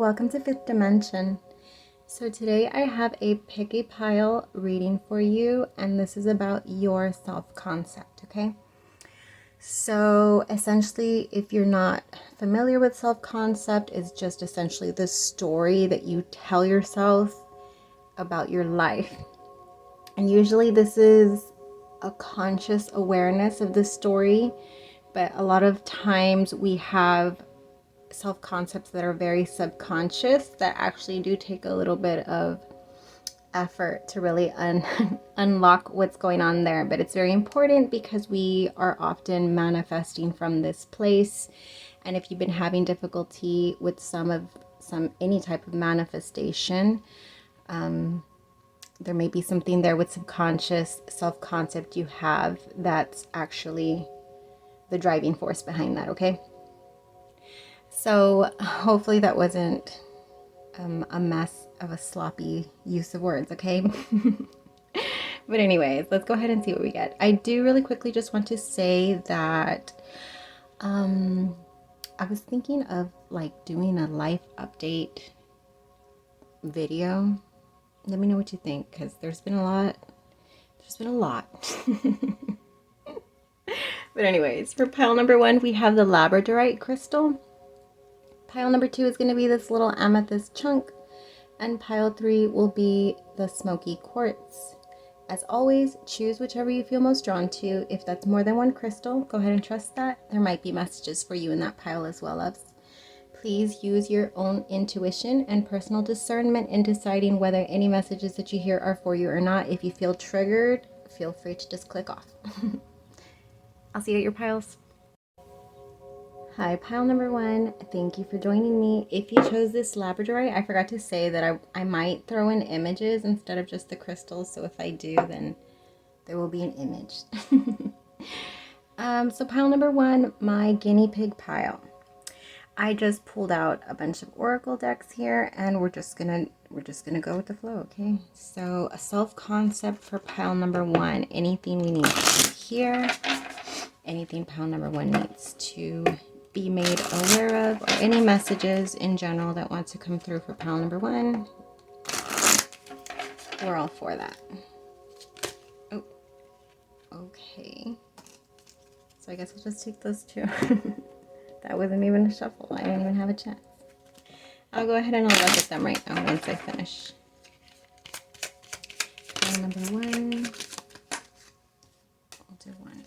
welcome to Fifth Dimension. So today I have a pick a pile reading for you, and this is about your self-concept, okay? So essentially, if you're not familiar with self-concept, it's just essentially the story that you tell yourself about your life. And usually this is a conscious awareness of the story, but a lot of times we have self-concepts that are very subconscious that actually do take a little bit of effort to really unlock what's going on there. But it's very important because we are often manifesting from this place, and if you've been having difficulty with any type of manifestation, there may be something there with subconscious self-concept you have that's actually the driving force behind that, okay? So hopefully that wasn't a mess of a sloppy use of words, okay? But anyways, let's go ahead and see what we get. I do really quickly just want to say that I was thinking of like doing a life update video. Let me know what you think, because there's been a lot. But anyways, for pile number 1, we have the Labradorite crystal. Pile number 2 is going to be this little amethyst chunk, and pile 3 will be the Smokey quartz. As always, choose whichever you feel most drawn to. If that's more than one crystal, go ahead and trust that. There might be messages for you in that pile as well, loves. Please use your own intuition and personal discernment in deciding whether any messages that you hear are for you or not. If you feel triggered, feel free to just click off. I'll see you at your piles. Hi, pile number 1. Thank you for joining me. If you chose this Labradorite, I forgot to say that I might throw in images instead of just the crystals. So if I do, then there will be an image. So pile number 1, my guinea pig pile. I just pulled out a bunch of oracle decks here, and we're just gonna go with the flow, okay? So a self-concept for pile number 1. Anything we need to hear, anything pile number 1 needs to be made aware of, or any messages in general that want to come through for pile number 1. We're all for that. Oh, okay. So I guess I'll just take those 2. That wasn't even a shuffle. I didn't even have a chance. I'll go ahead and I'll look at them right now once I finish. Pile number 1. I'll do 1.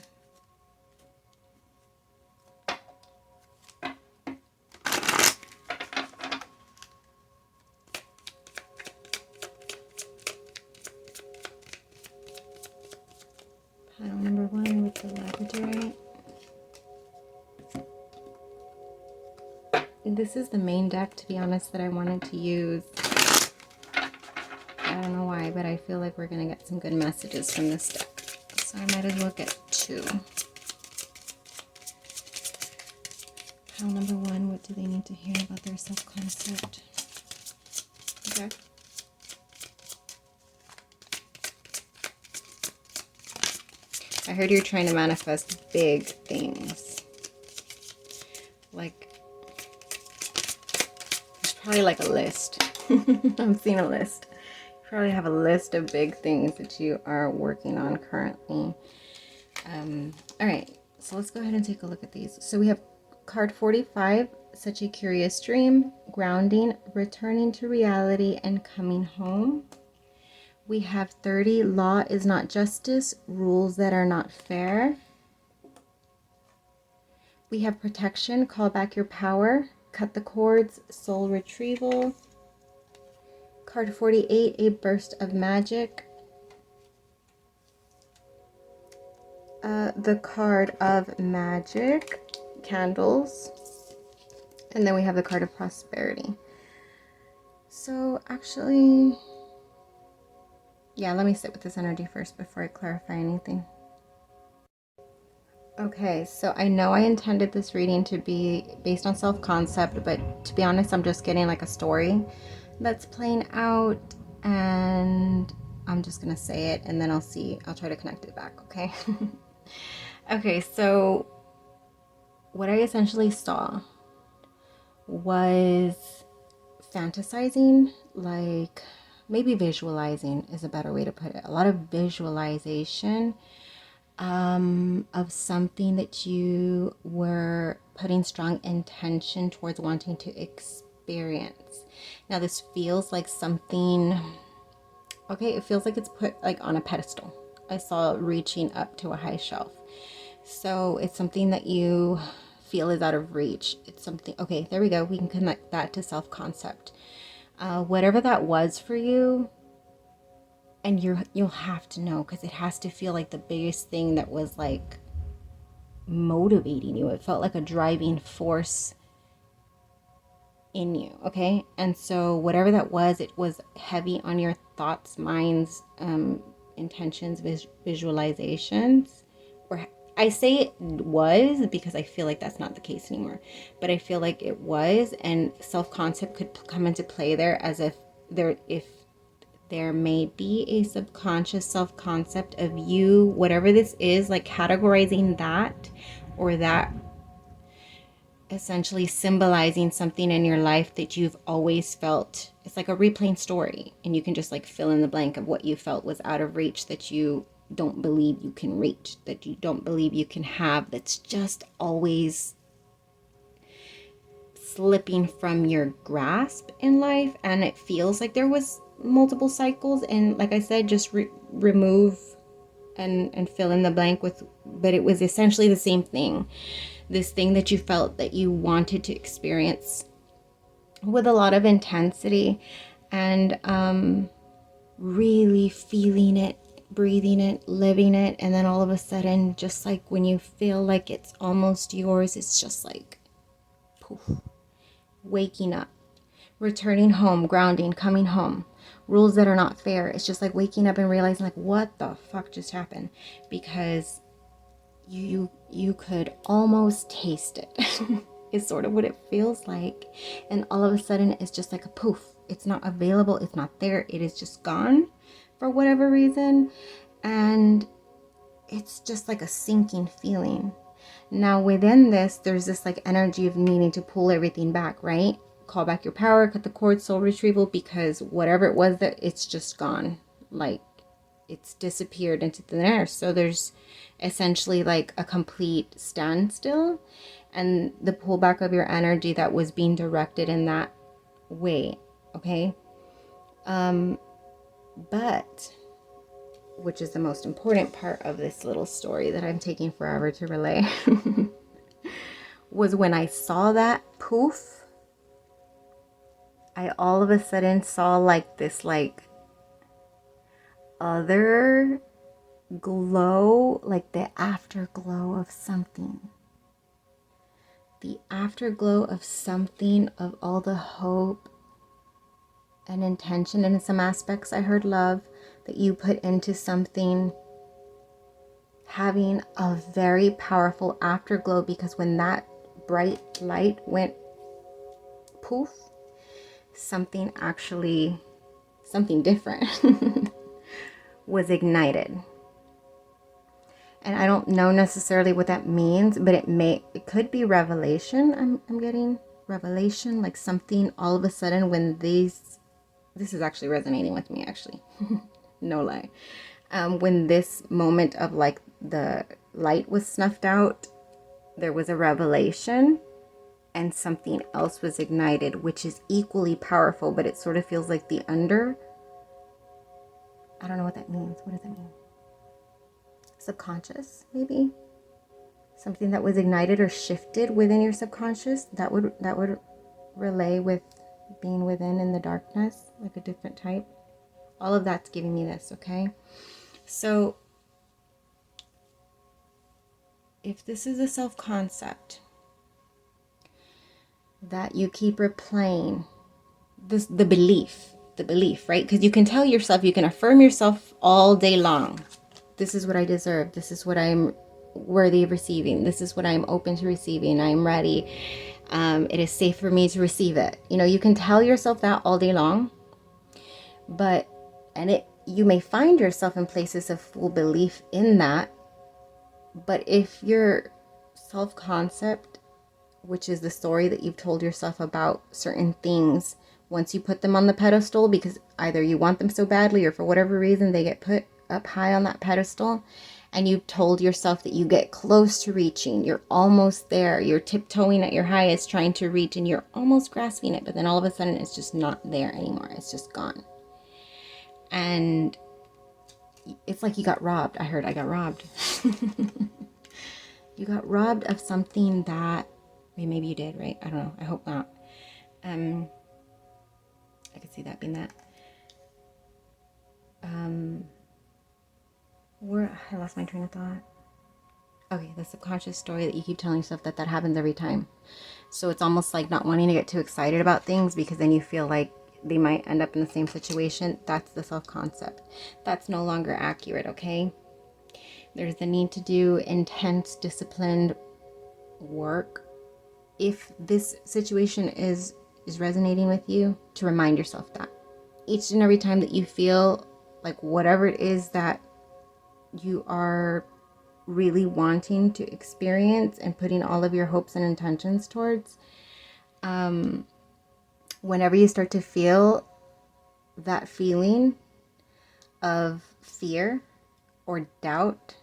Pile number 1 with the Labradorite. This is the main deck, to be honest, that I wanted to use. I don't know why, but I feel like we're going to get some good messages from this deck. So I might as well get 2. Pile number 1, what do they need to hear about their self-concept? Okay. I heard you're trying to manifest big things. Like, there's probably like a list. I'm seeing a list. You probably have a list of big things that you are working on currently. All right, so let's go ahead and take a look at these. So we have card 45, Such a Curious Dream, Grounding, Returning to Reality, and Coming Home. We have 30, Law is Not Justice, Rules That Are Not Fair. We have Protection, Call Back Your Power, Cut the Cords, Soul Retrieval. Card 48, A Burst of Magic. The card of Magic, Candles. And then we have the card of Prosperity. So actually, yeah, let me sit with this energy first before I clarify anything. Okay, so I know I intended this reading to be based on self-concept, but to be honest, I'm just getting like a story that's playing out, and I'm just gonna say it and then I'll try to connect it back, okay? Okay, so what I essentially saw was fantasizing, like maybe visualizing is a better way to put it. A lot of visualization of something that you were putting strong intention towards wanting to experience. Now this feels like something, okay, it feels like it's put like on a pedestal. I saw it reaching up to a high shelf. So it's something that you feel is out of reach. It's something, okay, there we go. We can connect that to self-concept. Whatever that was for you, and you'll have to know, because it has to feel like the biggest thing that was like motivating you. It felt like a driving force in you, okay? And so whatever that was, it was heavy on your thoughts, minds, intentions, visualizations. Or I say it was because I feel like that's not the case anymore, but I feel like it was, and self-concept could come into play there, as if there may be a subconscious self-concept of you, whatever this is, like categorizing that, or that essentially symbolizing something in your life that you've always felt. It's like a replaying story, and you can just like fill in the blank of what you felt was out of reach, that you don't believe you can reach, that you don't believe you can have, that's just always slipping from your grasp in life. And it feels like there was multiple cycles, and like I said, just remove and fill in the blank with, but it was essentially the same thing. This thing that you felt that you wanted to experience with a lot of intensity, and really feeling it, breathing it, living it. And then all of a sudden, just like when you feel like it's almost yours, it's just like poof, waking up, returning home, grounding, coming home. Rules that are not fair. It's just like waking up and realizing like, what the fuck just happened? Because you could almost taste it. Is sort of what it feels like. And all of a sudden it's just like a poof. It's not available, it's not there, it is just gone for whatever reason. And it's just like a sinking feeling. Now within this, there's this like energy of needing to pull everything back, right? Call back your power, cut the cord, soul retrieval, because whatever it was, that it's just gone. Like it's disappeared into thin air. So there's essentially like a complete standstill, and the pullback of your energy that was being directed in that way, okay? But, which is the most important part of this little story that I'm taking forever to relay, was when I saw that poof, I all of a sudden saw like this like other glow, like the afterglow of something. The afterglow of something, of all the hope and intention, and in some aspects I heard love, that you put into something, having a very powerful afterglow. Because when that bright light went poof, something different was ignited. And I don't know necessarily what that means, but it could be revelation. I'm getting revelation, like something all of a sudden when this is actually resonating with me, actually. No lie. When this moment of like the light was snuffed out, there was a revelation and something else was ignited, which is equally powerful, but it sort of feels like I don't know what that means. What does that mean? Subconscious, maybe? Something that was ignited or shifted within your subconscious, that would relay with being within in the darkness, like a different type. All of that's giving me this, okay? So if this is a self-concept that you keep replaying, the belief, right? Because you can tell yourself, you can affirm yourself all day long. This is what I deserve. This is what I'm worthy of receiving. This is what I'm open to receiving. I'm ready. It is safe for me to receive it. You know, you can tell yourself that all day long, you may find yourself in places of full belief in that. But if your self-concept, which is the story that you've told yourself about certain things, once you put them on the pedestal, because either you want them so badly or for whatever reason they get put up high on that pedestal, and you've told yourself that you get close to reaching, you're almost there, you're tiptoeing at your highest trying to reach, and you're almost grasping it, but then all of a sudden it's just not there anymore. It's just gone. And it's like you got robbed. I heard I got robbed. You got robbed of something that, maybe you did, right? I don't know. I hope not. I could see that being that. I lost my train of thought. Okay, the subconscious story that you keep telling yourself that happens every time. So it's almost like not wanting to get too excited about things because then you feel like they might end up in the same situation. That's the self-concept. That's no longer accurate, okay? There's the need to do intense, disciplined work. If this situation is resonating with you, to remind yourself that. Each and every time that you feel like whatever it is that you are really wanting to experience and putting all of your hopes and intentions towards, whenever you start to feel that feeling of fear or doubt,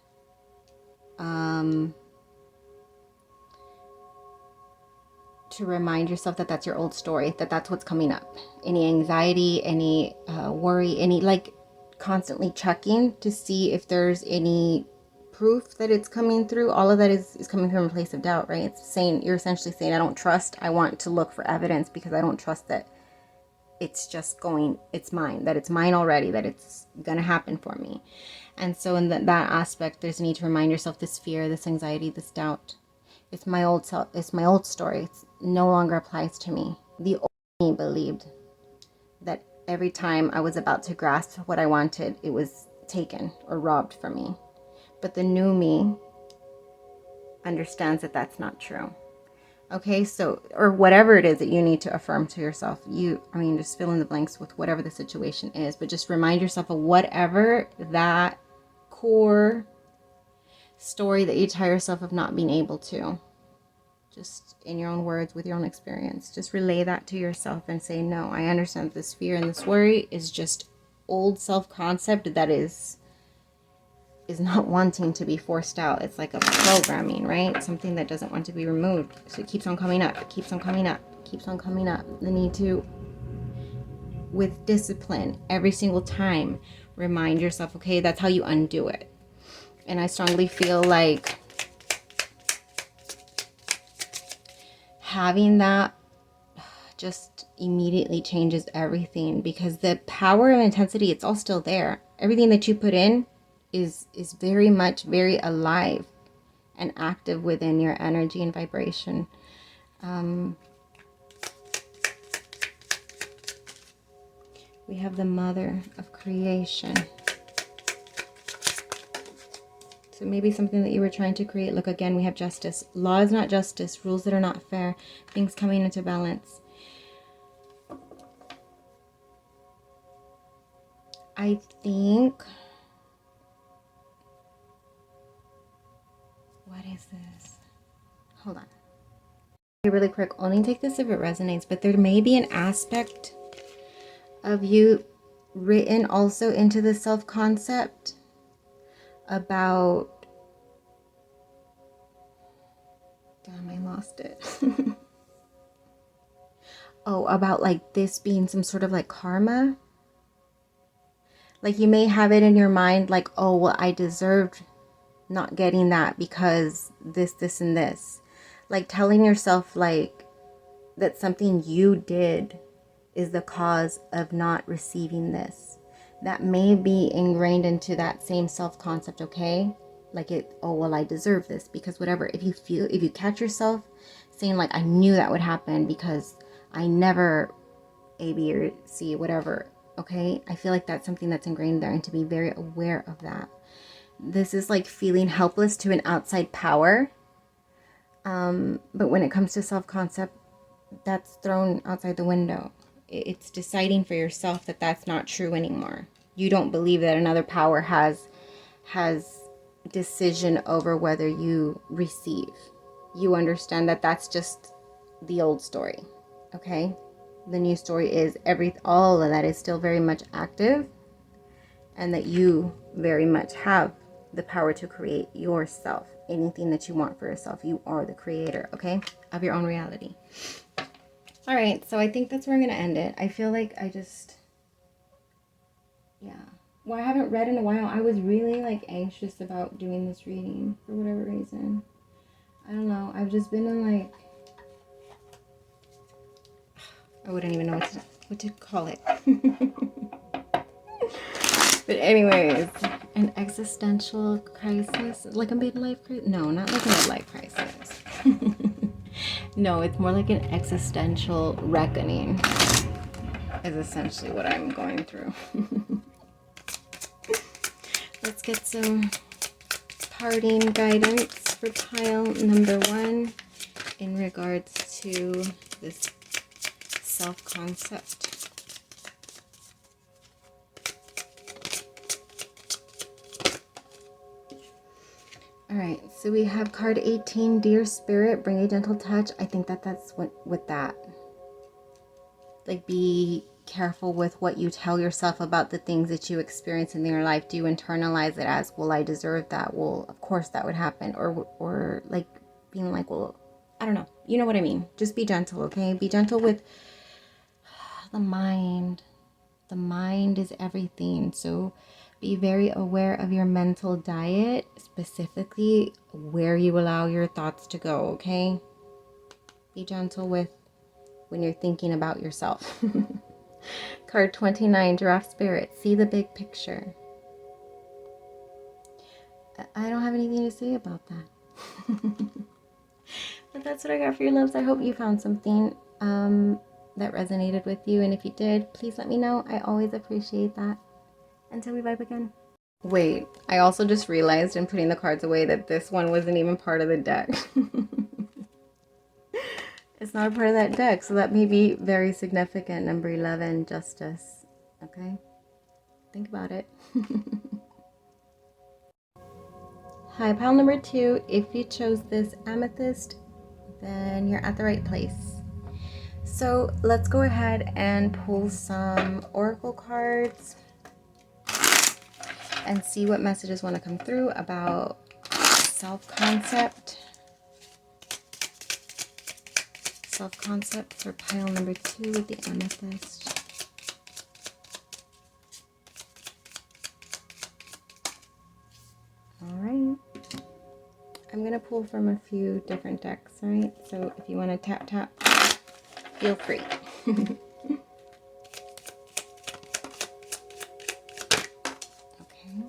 to remind yourself that that's your old story, that's what's coming up. Any anxiety, any worry, any like constantly checking to see if there's any proof that it's coming through. All of that is coming from a place of doubt, right? It's saying, you're essentially saying, I don't trust. I want to look for evidence because I don't trust that it's just going, it's mine, that it's mine already, that it's gonna happen for me. And so in that aspect, there's a need to remind yourself this fear, this anxiety, this doubt. It's my old self. It's my old story. It no longer applies to me. The old me believed that every time I was about to grasp what I wanted, it was taken or robbed from me. But the new me understands that that's not true. Okay, so, or whatever it is that you need to affirm to yourself. Just fill in the blanks with whatever the situation is, but just remind yourself of whatever that core story that you tell yourself of not being able to. Just in your own words, with your own experience, just relay that to yourself and say, no, I understand this fear and this worry is just old self-concept that is not wanting to be forced out. It's like a programming, right? Something that doesn't want to be removed. So it keeps on coming up. It keeps on coming up. It keeps on coming up. The need to, with discipline, every single time, remind yourself, okay, that's how you undo it. And I strongly feel like having that just immediately changes everything, because the power of intensity, it's all still there. Everything that you put in is very much very alive and active within your energy and vibration. We have the mother of creation. So maybe something that you were trying to create. Look, again, we have justice. Law is not justice. Rules that are not fair. Things coming into balance. I think... what is this? Hold on. Okay, really quick. Only take this if it resonates. But there may be an aspect of you written also into the self-concept about... damn, I lost it. Oh, about like this being some sort of like karma. Like you may have it in your mind like, oh, well, I deserved not getting that because this, and this. Like telling yourself like that something you did is the cause of not receiving this. That may be ingrained into that same self-concept, okay? Like oh, well, I deserve this because whatever. If you catch yourself saying like, I knew that would happen because I never A, B, or C, whatever, okay? I feel like that's something that's ingrained there, and to be very aware of that. This is like feeling helpless to an outside power. But when it comes to self-concept, that's thrown outside the window. It's deciding for yourself that that's not true anymore. You don't believe that another power has decision over whether you receive. You understand that that's just the old story, okay? the new story is all of that is still very much active, and that you very much have the power to create yourself. Anything that you want for yourself, you are the creator, okay, of your own reality. All right, so I think that's where I'm going to end it. I feel like yeah. Well, I haven't read in a while. I was really like anxious about doing this reading for whatever reason. I don't know. I've just been in like, I wouldn't even know what to call it. But anyways, an existential crisis, like a midlife crisis. No, not like a midlife crisis. No, it's more like an existential reckoning is essentially what I'm going through. Let's get some parting guidance for pile number 1 in regards to this self-concept. All right, so we have card 18, Dear Spirit, bring a gentle touch. I think that's what with that. Like, be careful with what you tell yourself about the things that you experience in your life. Do you internalize it as, well, I deserve that? Well, of course that would happen. Or like being like, well, I don't know. You know what I mean? Just be gentle, okay? Be gentle with the mind. The mind is everything. So be very aware of your mental diet, specifically where you allow your thoughts to go, okay? Be gentle with when you're thinking about yourself. Card 29, Giraffe Spirit, see the big picture. I don't have anything to say about that. But that's what I got for your loves. I hope you found something that resonated with you. And if you did, please let me know. I always appreciate that. Until we vibe again. Wait, I also just realized in putting the cards away that this one wasn't even part of the deck. It's not a part of that deck, so that may be very significant. Number 11, Justice. Okay? Think about it. Hi, pile number 2. If you chose this Amethyst, then you're at the right place. So let's go ahead and pull some oracle cards and see what messages want to come through about self-concept. Self-concept for pile number 2 with the Amethyst. Alright. I'm going to pull from a few different decks, right? So if you want to tap, feel free. Okay.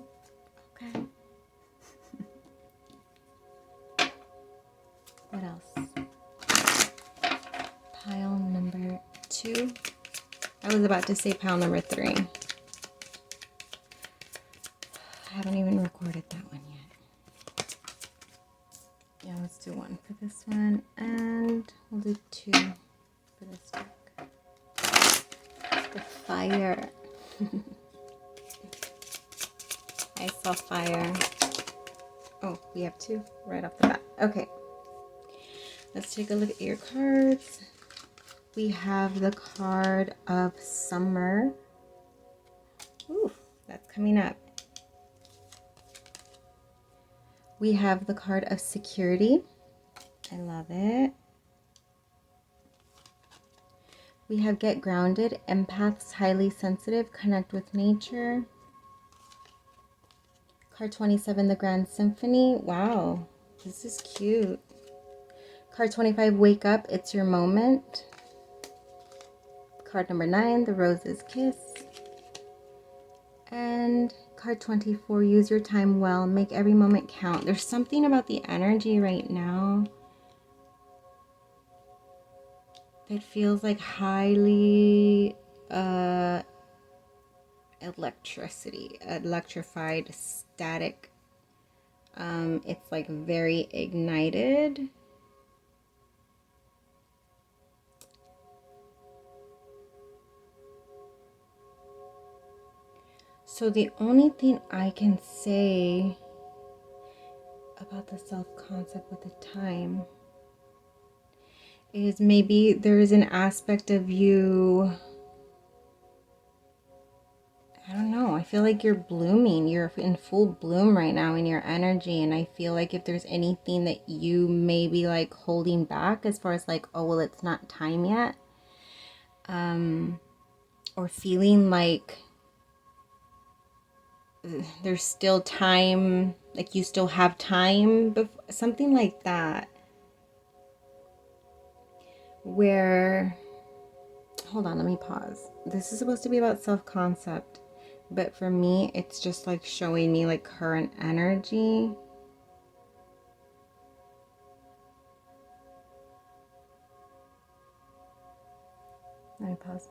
What else? Pile number 2. I was about to say pile number 3. I haven't even recorded that one yet. Yeah, let's do 1 for this one, and we'll do 2 for this deck. The fire. I saw fire. Oh, we have 2 right off the bat. Okay. Let's take a look at your cards. We have the card of Summer. Ooh, that's coming up. We have the card of Security. I love it. We have Get Grounded. Empaths, highly sensitive, connect with nature. Card 27, the Grand Symphony. Wow, this is cute. Card 25, Wake Up, it's your moment. Card number 9, the Rose's Kiss. And card 24, Use your time well, make every moment count. There's something about the energy right now that feels like highly electrified, static. It's like very ignited. So the only thing I can say about the self-concept with the time is maybe there is an aspect of you, I don't know, I feel like you're blooming, you're in full bloom right now in your energy, and I feel like if there's anything that you may be like holding back as far as like, oh well, it's not time yet, or feeling like there's still time, like you still have time, before, something like that, where, hold on, let me pause. This is supposed to be about self-concept, but for me it's just like showing me like current energy. Let me pause.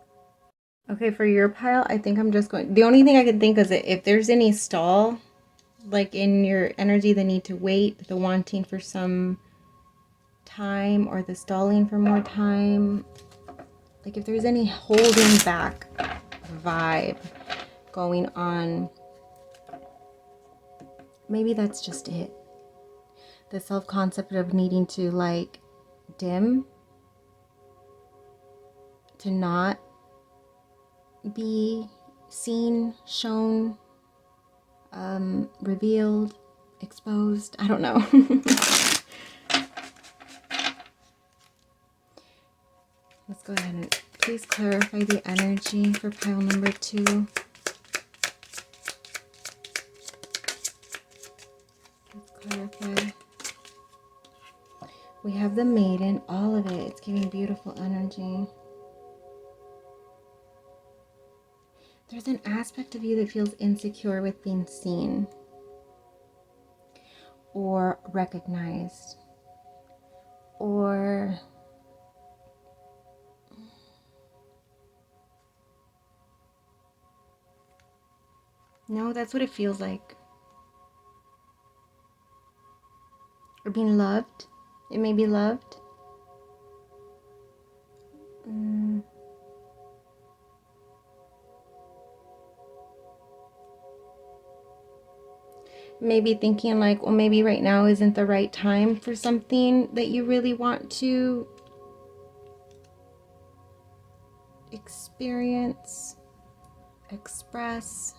Okay, for your pile, I think I'm just going, the only thing I can think is that if there's any stall, like in your energy, the need to wait, the wanting for some time, or the stalling for more time, like if there's any holding back vibe going on, maybe that's just it. The self-concept of needing to like dim, to not be seen, shown, revealed, exposed. I don't know. Let's go ahead and please clarify the energy for pile number 2. Let's clarify. We have the maiden, all of it. It's giving beautiful energy. There's an aspect of you that feels insecure with being seen or recognized, or no, that's what it feels like. Or being loved. It may be loved. Maybe thinking like, well, maybe right now isn't the right time for something that you really want to experience, express,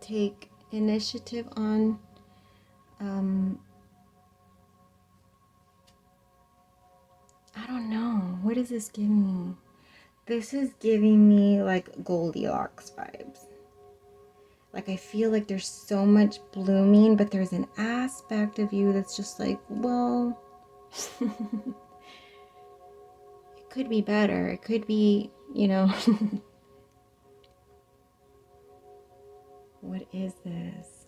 take initiative on. I don't know. What is this giving me? This is giving me like Goldilocks vibes. Like I feel like there's so much blooming, but there's an aspect of you that's just like, well, it could be better. It could be, you know. What is this?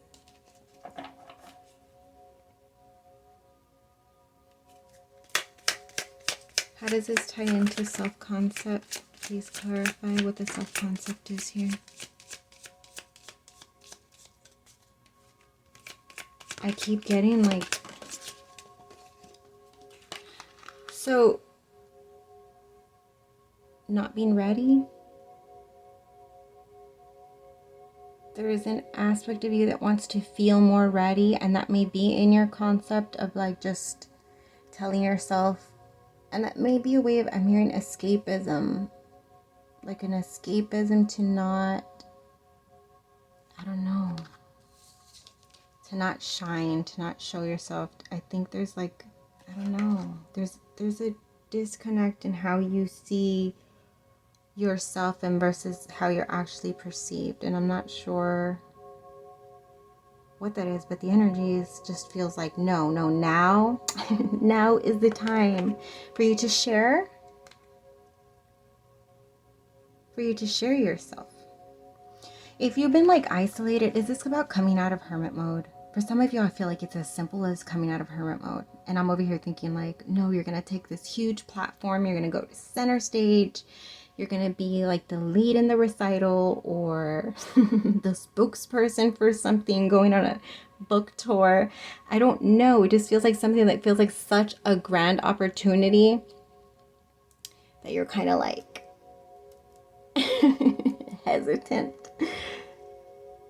How does this tie into self-concept? Please clarify what the self-concept is here. I keep getting like, so not being ready. There is an aspect of you that wants to feel more ready, and that may be in your concept of like just telling yourself, and that may be a way of, I'm hearing escapism, like an escapism to not, I don't know, to not shine, to not show yourself. I think there's like, I don't know, there's a disconnect in how you see yourself and versus how you're actually perceived, and I'm not sure what that is, but the energy just feels like no, now now is the time for you to share, yourself. If you've been like isolated, is this about coming out of hermit mode? For some of you, I feel like it's as simple as coming out of hermit mode, and I'm over here thinking like, no, you're gonna take this huge platform, you're gonna go to center stage, you're going to be like the lead in the recital, or the spokesperson for something, going on a book tour. I don't know. It just feels like something that feels like such a grand opportunity that you're kind of like hesitant.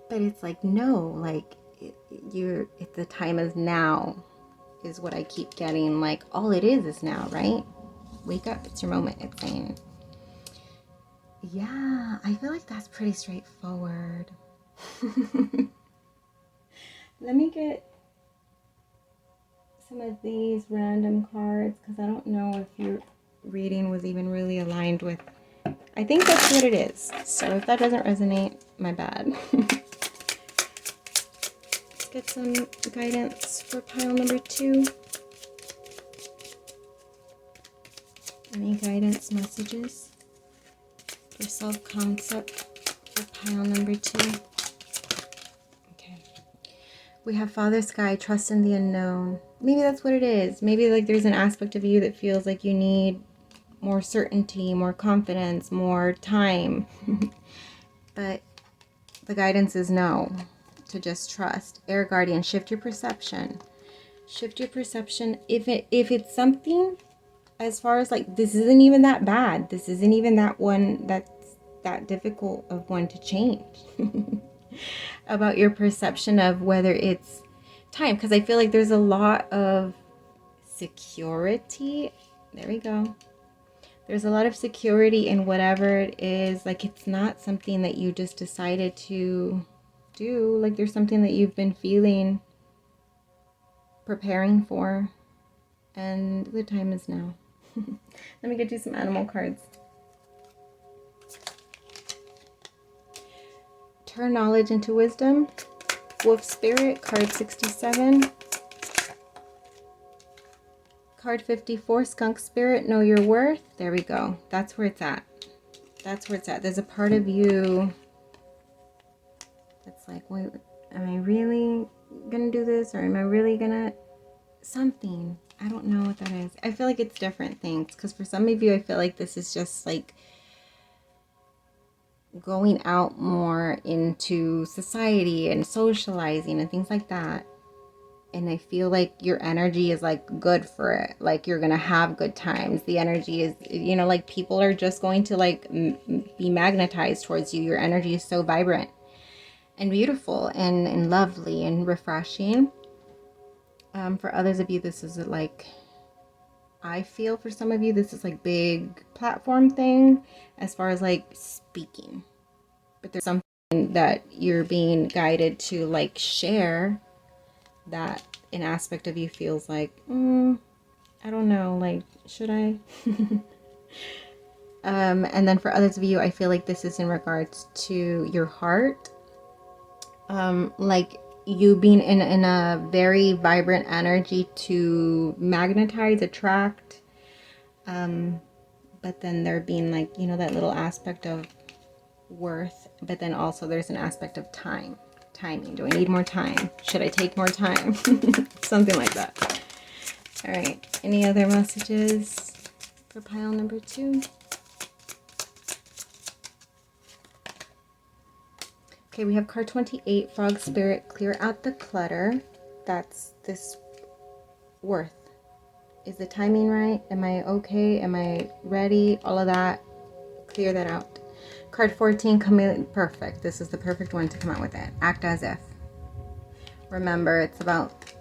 But it's like, no, like the time is now. is what I keep getting. Like, all it is now, right? Wake up, it's your moment, it's saying. Yeah, I feel like that's pretty straightforward. Let me get some of these random cards, because I don't know if your reading was even really aligned with. I think that's what it is. So if that doesn't resonate, my bad. Let's get some guidance for pile number 2. Any guidance messages for self-concept for pile number 2? Okay. We have Father Sky, trust in the unknown. Maybe that's what it is. Maybe like there's an aspect of you that feels like you need more certainty, more confidence, more time. But the guidance is no, to just trust. Air Guardian, shift your perception. Shift your perception. If it's something as far as like, this isn't even that bad. This isn't even that one that's that difficult of one to change. About your perception of whether it's time. Because I feel like there's a lot of security. There we go. There's a lot of security in whatever it is. Like, it's not something that you just decided to do. Like, there's something that you've been feeling, preparing for. And the time is now. Let me get you some animal cards. Turn knowledge into wisdom. Wolf Spirit, card 67. Card 54, Skunk Spirit, know your worth. There we go. That's where it's at. That's where it's at. There's a part of you that's like, wait, am I really gonna do this? Or am I really gonna something? I don't know what that is. I feel like it's different things. Because for some of you, I feel like this is just like going out more into society and socializing and things like that. And I feel like your energy is like good for it. Like you're going to have good times. The energy is, you know, like people are just going to like be magnetized towards you. Your energy is so vibrant and beautiful and lovely and refreshing. For others of you, this is like, I feel for some of you, this is like big platform thing as far as like speaking. But there's something that you're being guided to like share that an aspect of you feels like, I don't know, like, should I? And then for others of you, I feel like this is in regards to your heart. Like you being in a very vibrant energy to magnetize, attract. But then there being like, you know, that little aspect of worth. But then also there's an aspect of time. Timing. Do I need more time? Should I take more time? Something like that. All right. Any other messages for pile number 2? Okay, we have card 28, Frog Spirit, clear out the clutter. That's this worth. Is the timing right? Am I okay? Am I ready? All of that. Clear that out. Card 14, Chameleon, perfect. This is the perfect one to come out with it. Act as if. Remember, it's about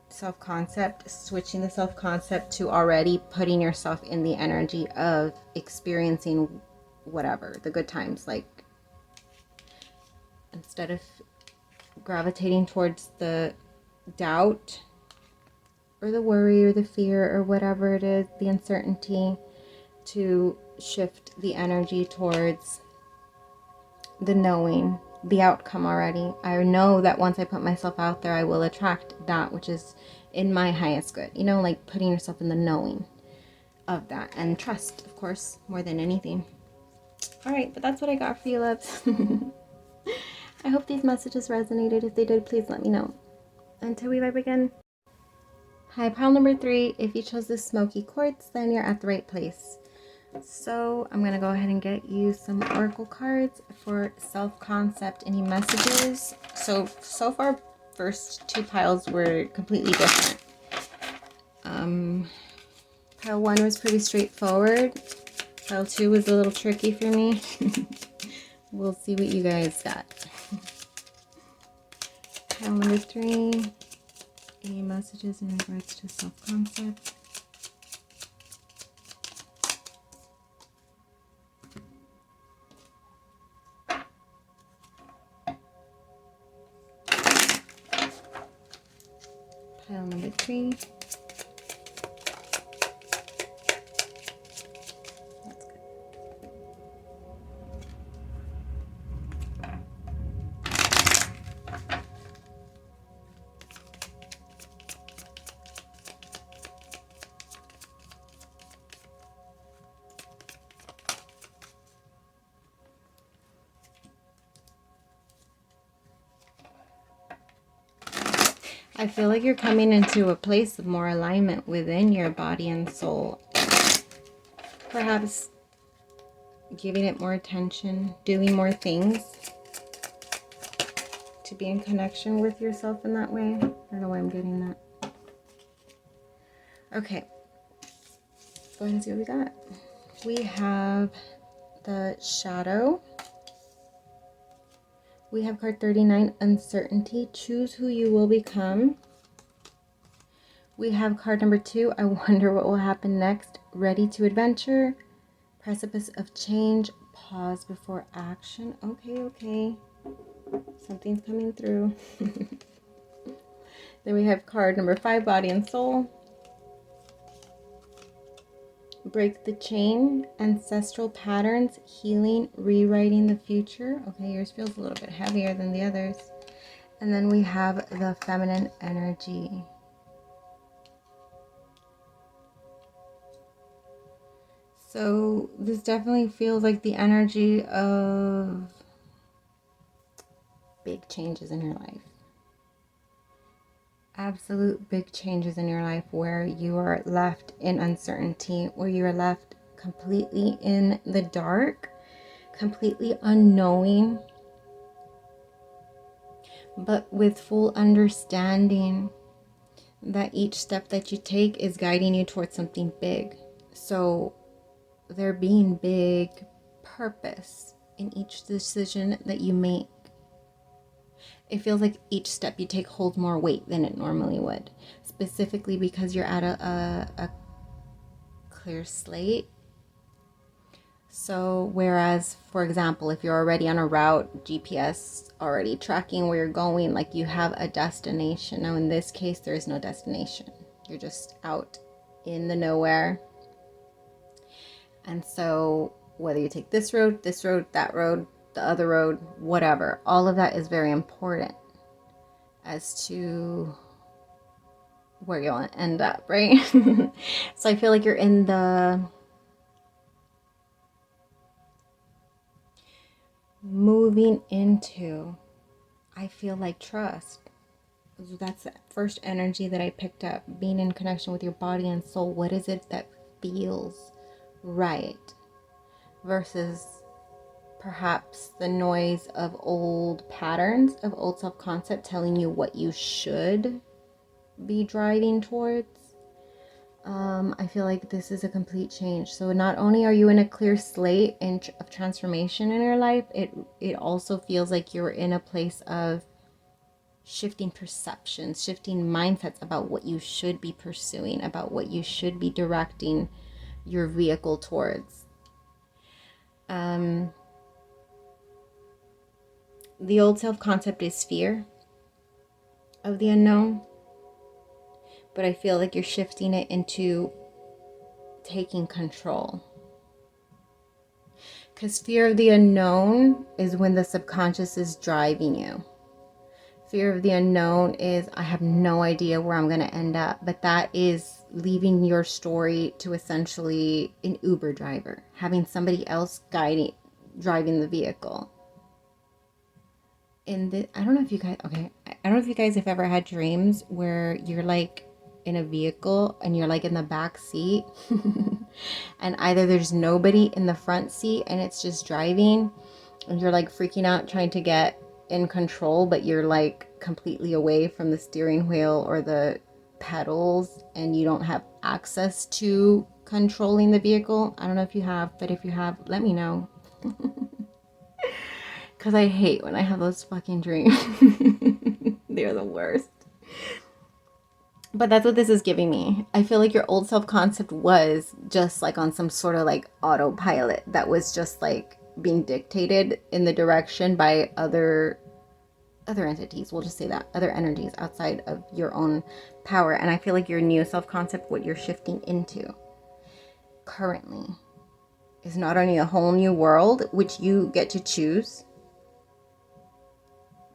self-concept, switching the self-concept to already putting yourself in the energy of experiencing whatever, the good times. Like, instead of gravitating towards the doubt or the worry or the fear or whatever it is, the uncertainty, to shift the energy towards the knowing, the outcome already. I know that once I put myself out there, I will attract that which is in my highest good. You know, like putting yourself in the knowing of that. And trust, of course, more than anything. All right, but that's what I got for you, loves. I hope these messages resonated. If they did, please let me know. Until we vibe again. Hi, pile number 3. If you chose this Smokey quartz, then you're at the right place. So I'm going to go ahead and get you some oracle cards for self-concept. Any messages? So far, first 2 piles were completely different. Pile 1 was pretty straightforward. Pile 2 was a little tricky for me. We'll see what you guys got. Pile number 3 Any messages in regards to self-concept? Pile number 3. I feel like you're coming into a place of more alignment within your body and soul. Perhaps giving it more attention, doing more things to be in connection with yourself in that way. I don't know why I'm getting that. Okay. Go ahead and see what we got. We have the Shadow. We have card 39, Uncertainty. Choose who you will become. We have card number 2, I wonder what will happen next. Ready to adventure. Precipice of change. Pause before action. Okay, okay. Something's coming through. Then we have card number 5, Body and Soul. Break the chain. Ancestral patterns. Healing. Rewriting the future. Okay, yours feels a little bit heavier than the others. And then we have the feminine energy. So this definitely feels like the energy of big changes in your life. Absolute big changes in your life where you are left in uncertainty, where you are left completely in the dark, completely unknowing, but with full understanding that each step that you take is guiding you towards something big. So there being big purpose in each decision that you make. It feels like each step you take holds more weight than it normally would, specifically because you're at a clear slate. So whereas, for example, if you're already on a route, GPS already tracking where you're going, like you have a destination. Now in this case, there is no destination. You're just out in the nowhere. And so whether you take this road, that road, the other road, whatever, all of that is very important as to where you'll end up, right? So I feel like you're in the moving into, I feel like trust. That's the first energy that I picked up, being in connection with your body and soul. What is it that feels right versus perhaps the noise of old patterns, of old self-concept telling you what you should be driving towards. I feel like this is a complete change. So not only are you in a clear slate of transformation in your life, it also feels like you're in a place of shifting perceptions, shifting mindsets about what you should be pursuing, about what you should be directing your vehicle towards. The old self-concept is fear of the unknown, but I feel like you're shifting it into taking control. Because fear of the unknown is when the subconscious is driving you. Fear of the unknown is, I have no idea where I'm going to end up, but that is leaving your story to essentially an Uber driver, having somebody else driving the vehicle. I don't know if you guys, okay, I don't know if you guys have ever had dreams where you're like in a vehicle and you're like in the back seat and either there's nobody in the front seat and it's just driving and you're like freaking out trying to get in control, but you're like completely away from the steering wheel or the pedals and you don't have access to controlling the vehicle. I don't know if you have, but if you have, let me know. Because I hate when I have those fucking dreams. They're the worst. But that's what this is giving me. I feel like your old self-concept was just like on some sort of like autopilot that was just like being dictated in the direction by other entities. We'll just say that, other energies outside of your own power. And I feel like your new self-concept, what you're shifting into currently, is not only a whole new world which you get to choose,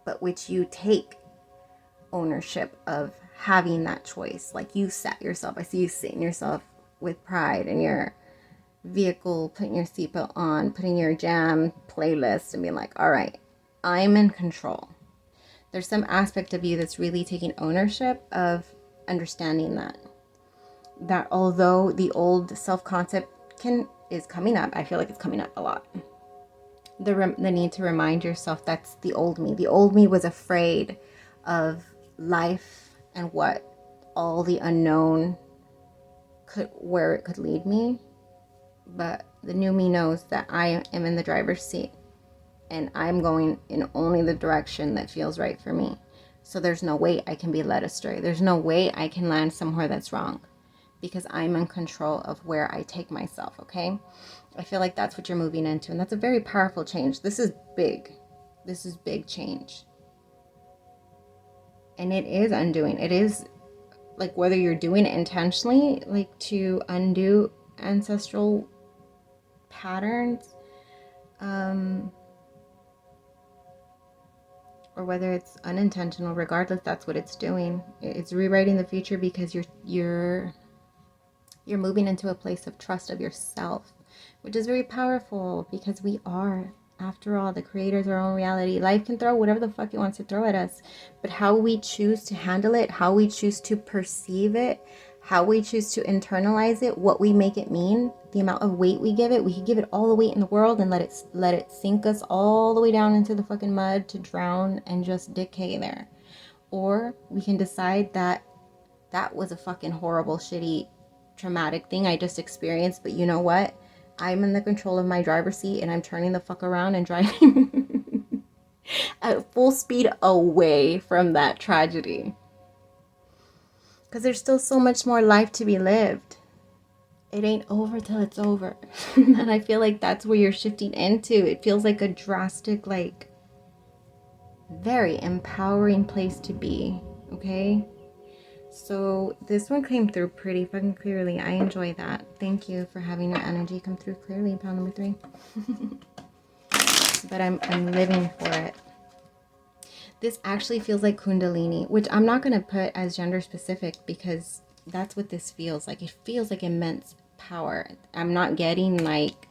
but which you take ownership of having that choice. Like you sat yourself, I see you sitting yourself with pride in your vehicle, putting your seatbelt on, putting your jam playlist and being like, all right, I'm in control. There's some aspect of you that's really taking ownership of understanding that although the old self-concept is coming up, I feel like it's coming up a lot. The need to remind yourself that's the old me. The old me was afraid of life and what all the unknown where it could lead me. But the new me knows that I am in the driver's seat and I'm going in only the direction that feels right for me. So there's no way I can be led astray. There's no way I can land somewhere that's wrong because I'm in control of where I take myself, okay? I feel like that's what you're moving into, and that's a very powerful change. This is big. This is big change. And it is undoing. It is like whether you're doing it intentionally, like to undo ancestral patterns, or whether it's unintentional, regardless, that's what it's doing. It's rewriting the future because you're moving into a place of trust of yourself, which is very powerful because we are, after all, the creators of our own reality. Life can throw whatever the fuck it wants to throw at us, but how we choose to handle it, how we choose to perceive it, how we choose to internalize it, what we make it mean, the amount of weight we give it. We could give it all the weight in the world and let it sink us all the way down into the fucking mud to drown and just decay there. Or we can decide that that was a fucking horrible, shitty, traumatic thing I just experienced, but you know what? I'm in the control of my driver's seat and I'm turning the fuck around and driving at full speed away from that tragedy. Because there's still so much more life to be lived. It ain't over till it's over. And I feel like that's where you're shifting into. It feels like a drastic, like, very empowering place to be, okay? So this one came through pretty fucking clearly. I enjoy that. Thank you for having your energy come through clearly, pile number 3. But I'm living for it. This actually feels like Kundalini, which I'm not going to put as gender specific because that's what this feels like. It feels like immense power. I'm not getting like,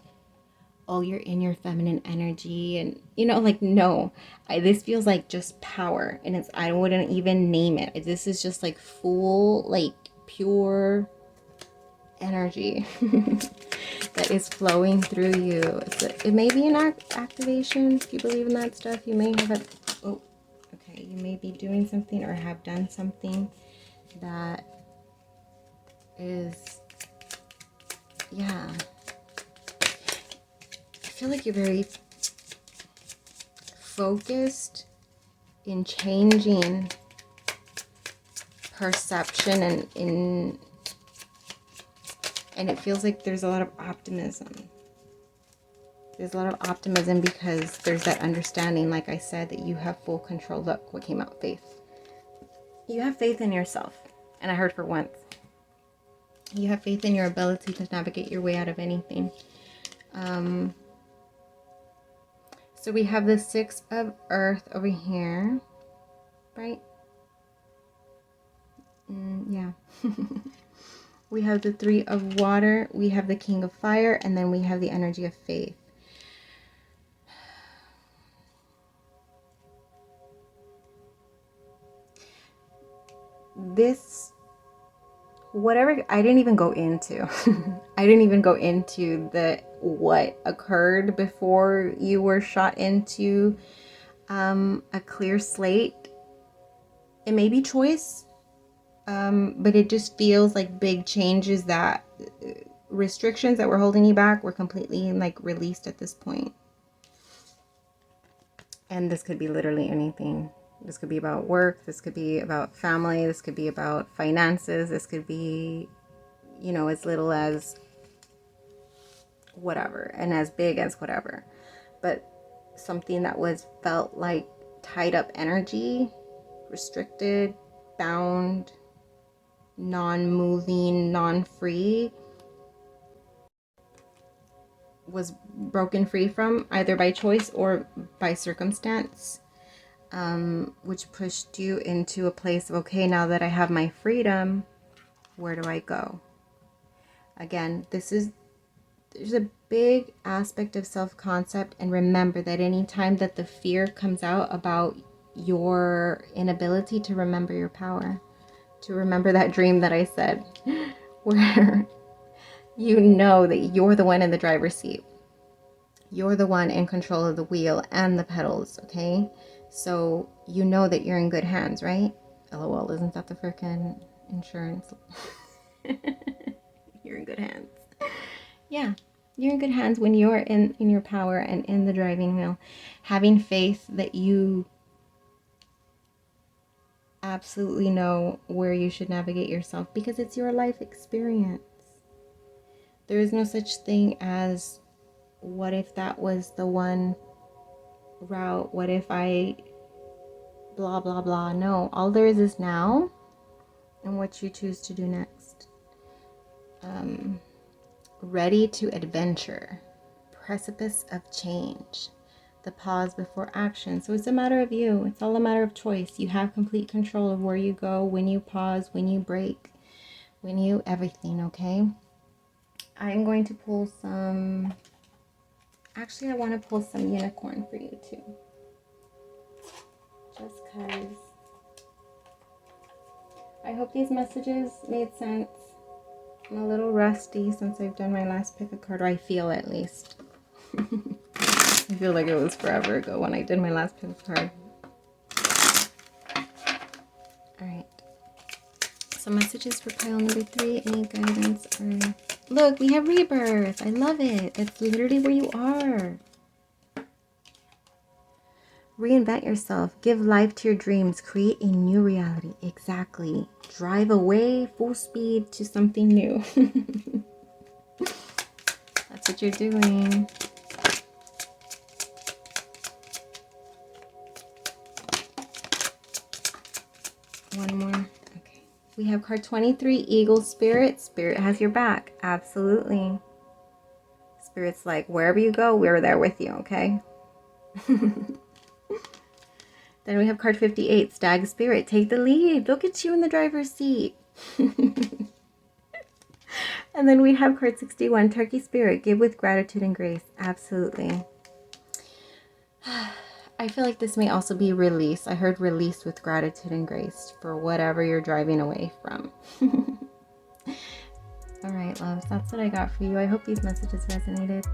oh, you're in your feminine energy and, you know, like, no. This feels like just power, and I wouldn't even name it. This is just like full, like, pure energy that is flowing through you. It may be an activation. If you believe in that stuff, you may have you may be doing something or have done something that is, yeah. I feel like you're very focused in changing perception and it feels like there's a lot of optimism. There's a lot of optimism because there's that understanding, like I said, that you have full control. Look what came out, faith. You have faith in yourself. And I heard for once. You have faith in your ability to navigate your way out of anything. So we have the 6 of Earth over here, right? Yeah. We have the 3 of Water. We have the King of Fire. And then we have the energy of faith. This, whatever, I didn't even go into. I didn't even go into what occurred before you were shot into a clear slate. It may be choice, but it just feels like big changes, that restrictions that were holding you back were completely like released at this point. And this could be literally anything. This could be about work. This could be about family. This could be about finances. This could be, you know, as little as whatever and as big as whatever. But something that was felt like tied up energy, restricted, bound, non-moving, non-free, was broken free from, either by choice or by circumstance, which pushed you into a place of, okay, now that I have my freedom, where do I go? Again, there's a big aspect of self-concept, and remember that anytime that the fear comes out about your inability to remember your power, to remember that dream that I said, where you know that you're the one in the driver's seat. You're the one in control of the wheel and the pedals, okay? So you know that you're in good hands, right? LOL, isn't that the freaking insurance? You're in good hands. Yeah, you're in good hands when you're in your power and in the driving wheel. Having faith that you absolutely know where you should navigate yourself, because it's your life experience. There is no such thing as, what if that was the one route? What if I blah, blah, blah? No, all there is now and what you choose to do next. Ready to adventure, precipice of change, the pause before action. So it's a matter of you. It's all a matter of choice. You have complete control of where you go, when you pause, when you break, when you everything, okay? I'm going to pull some, actually I want to pull some unicorn for you too. Just because. I hope these messages made sense. I'm a little rusty since I've done my last pick a card, or I feel at least. I feel like it was forever ago when I did my last pick a card. Alright. So messages for pile number 3. Any guidance or... Look, we have rebirth. I love it. That's literally where you are. Reinvent yourself. Give life to your dreams. Create a new reality. Exactly. Drive away full speed to something new. That's what you're doing. One more. Okay. We have card 23, Eagle Spirit. Spirit has your back. Absolutely. Spirit's like, wherever you go, we're there with you, okay? Then we have card 58, Stag Spirit. Take the lead. Look at you in the driver's seat. And then we have card 61, Turkey Spirit. Give with gratitude and grace. Absolutely. I feel like this may also be release. I heard release with gratitude and grace for whatever you're driving away from. All right, loves. That's what I got for you. I hope these messages resonated.